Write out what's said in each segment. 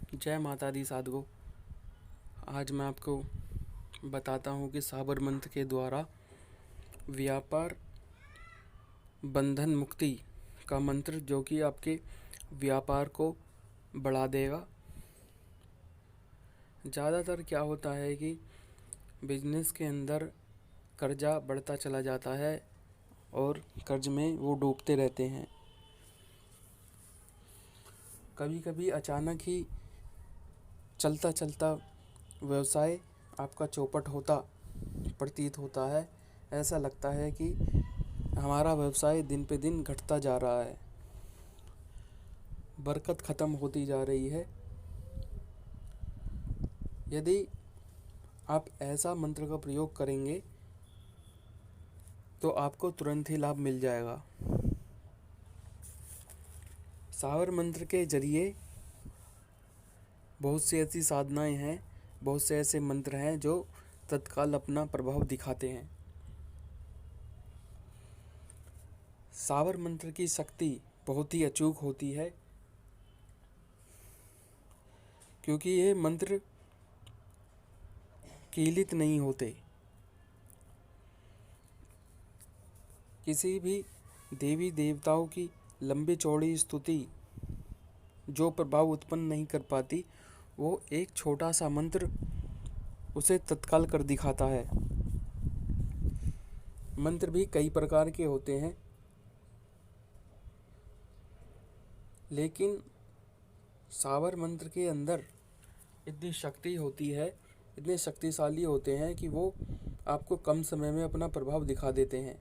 जय माता दी साधको। आज मैं आपको बताता हूँ कि साबर मंत्र के द्वारा व्यापार बंधन मुक्ति का मंत्र जो कि आपके व्यापार को बढ़ा देगा। ज़्यादातर क्या होता है कि बिजनेस के अंदर कर्जा बढ़ता चला जाता है और कर्ज में वो डूबते रहते हैं। कभी कभी अचानक ही चलता चलता व्यवसाय आपका चौपट होता प्रतीत होता है। ऐसा लगता है कि हमारा व्यवसाय दिन पे दिन घटता जा रहा है, बरकत ख़त्म होती जा रही है। यदि आप ऐसा मंत्र का प्रयोग करेंगे तो आपको तुरंत ही लाभ मिल जाएगा। सावर मंत्र के जरिए बहुत सी ऐसी साधनाएं हैं, बहुत से ऐसे मंत्र हैं जो तत्काल अपना प्रभाव दिखाते हैं। सावर मंत्र की शक्ति बहुत ही अचूक होती है, क्योंकि ये मंत्र कीलित नहीं होते। किसी भी देवी देवताओं की लंबी चौड़ी स्तुति जो प्रभाव उत्पन्न नहीं कर पाती, वो एक छोटा सा मंत्र उसे तत्काल कर दिखाता है। मंत्र भी कई प्रकार के होते हैं, लेकिन सावर मंत्र के अंदर इतनी शक्ति होती है, इतने शक्तिशाली होते हैं कि वो आपको कम समय में अपना प्रभाव दिखा देते हैं।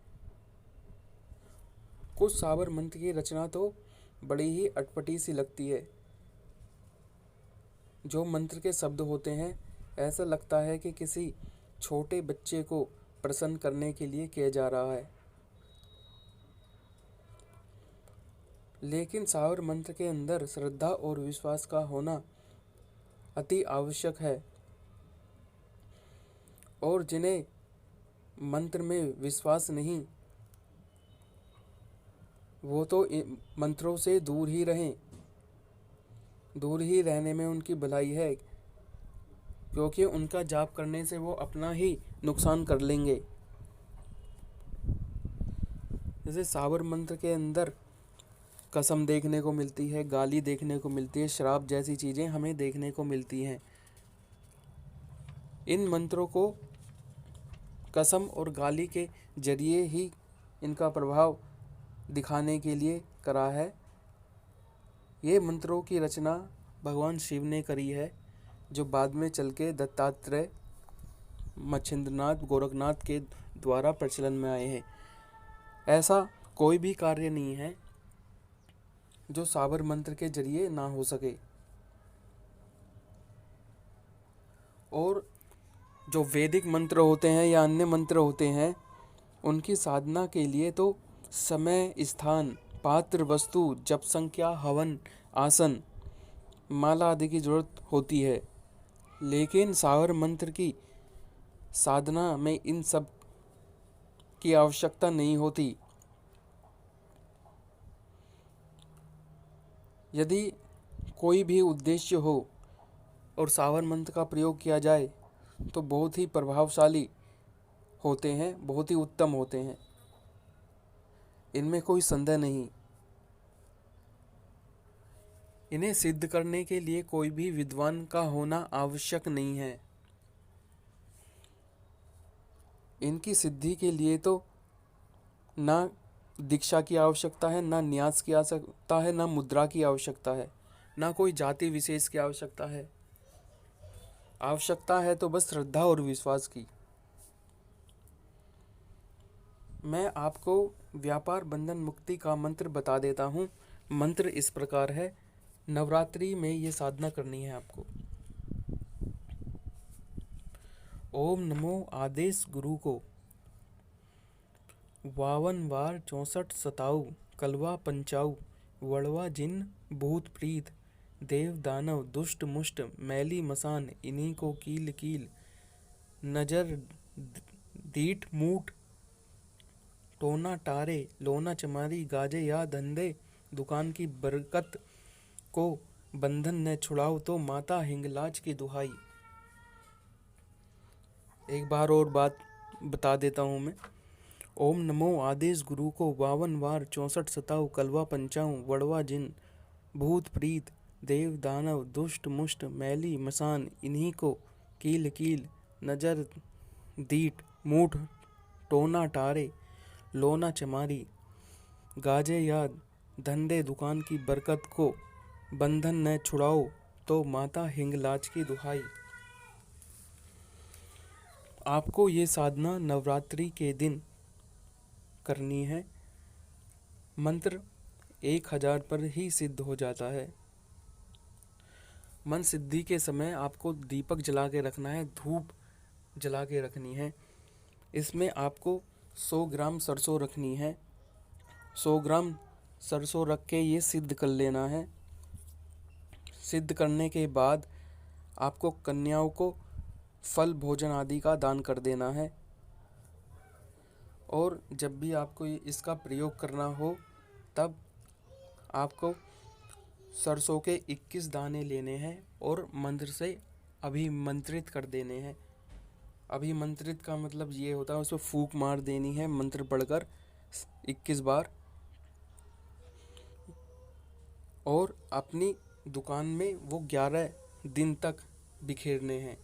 कुछ सावर मंत्र की रचना तो बड़ी ही अटपटी सी लगती है। जो मंत्र के शब्द होते हैं, ऐसा लगता है कि किसी छोटे बच्चे को प्रसन्न करने के लिए किया जा रहा है। लेकिन सावर मंत्र के अंदर श्रद्धा और विश्वास का होना अति आवश्यक है, और जिन्हें मंत्र में विश्वास नहीं, वो तो मंत्रों से दूर ही रहें। दूर ही रहने में उनकी भलाई है, क्योंकि उनका जाप करने से वो अपना ही नुकसान कर लेंगे। जैसे सावर मंत्र के अंदर कसम देखने को मिलती है, गाली देखने को मिलती है, श्राप जैसी चीज़ें हमें देखने को मिलती हैं। इन मंत्रों को कसम और गाली के जरिए ही इनका प्रभाव दिखाने के लिए करा है। ये मंत्रों की रचना भगवान शिव ने करी है, जो बाद में चल के दत्तात्रेय, मच्छिंद्रनाथ, गोरखनाथ के द्वारा प्रचलन में आए हैं। ऐसा कोई भी कार्य नहीं है जो साबर मंत्र के जरिए ना हो सके। और जो वैदिक मंत्र होते हैं या अन्य मंत्र होते हैं, उनकी साधना के लिए तो समय, स्थान, पात्र, वस्तु, जप संख्या, हवन, आसन, माला आदि की जरूरत होती है। लेकिन सावर मंत्र की साधना में इन सब की आवश्यकता नहीं होती। यदि कोई भी उद्देश्य हो और सावर मंत्र का प्रयोग किया जाए तो बहुत ही प्रभावशाली होते हैं, बहुत ही उत्तम होते हैं। इनमें कोई संदेह नहीं। इन्हें सिद्ध करने के लिए कोई भी विद्वान का होना आवश्यक नहीं है। इनकी सिद्धि के लिए तो ना दीक्षा की आवश्यकता है, ना न्यास की आवश्यकता है, ना मुद्रा की आवश्यकता है, ना कोई जाति विशेष की आवश्यकता है। आवश्यकता है तो बस श्रद्धा और विश्वास की। मैं आपको व्यापार बंधन मुक्ति का मंत्र बता देता हूँ। मंत्र इस प्रकार है। नवरात्रि में ये साधना करनी है आपको। ओम नमो आदेश गुरु को 52 बार 64 सताऊ, कलवा पंचाऊ, वड़वा जिन भूत प्रीत, देव दानव दुष्ट मुष्ट मैली मसान, इन्हीं को कील कील, नजर दीठ मूठ, टोना टारे, लोना चमारी, गाजे या धंधे, दुकान की बरकत को बंधन न छुड़ाओ तो माता हिंगलाज की दुहाई। एक बार और बात बता देता हूँ मैं। ओम नमो आदेश गुरु को 52 बार 64 सताऊ कलवा पंचाऊ वड़वा जिन भूत प्रीत देव दानव दुष्ट मुष्ट मैली मसान इन्हीं को कील कील नजर दीट मूठ टोना टारे लोना चमारी गाजे याद धंधे दुकान की बरकत को बंधन न छुड़ाओ तो माता हिंगलाज की दुहाई। आपको ये साधना नवरात्रि के दिन करनी है। मंत्र 1000 पर ही सिद्ध हो जाता है। मन सिद्धि के समय आपको दीपक जला के रखना है, धूप जला के रखनी है। इसमें आपको 100 ग्राम सरसों रखनी है। 100 ग्राम सरसों रख के ये सिद्ध कर लेना है। सिद्ध करने के बाद आपको कन्याओं को फल भोजन आदि का दान कर देना है। और जब भी आपको इसका प्रयोग करना हो तब आपको सरसों के 21 दाने लेने हैं और मंत्र से अभिमंत्रित कर देने हैं। अभिमंत्रित का मतलब ये होता है उसमें फूंक मार देनी है मंत्र पढ़कर 21 बार, और अपनी दुकान में वो 11 दिन तक बिखेरने हैं।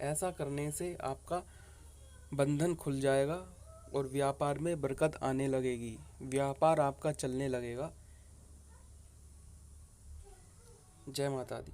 ऐसा करने से आपका बंधन खुल जाएगा और व्यापार में बरकत आने लगेगी, व्यापार आपका चलने लगेगा। जय माता दी।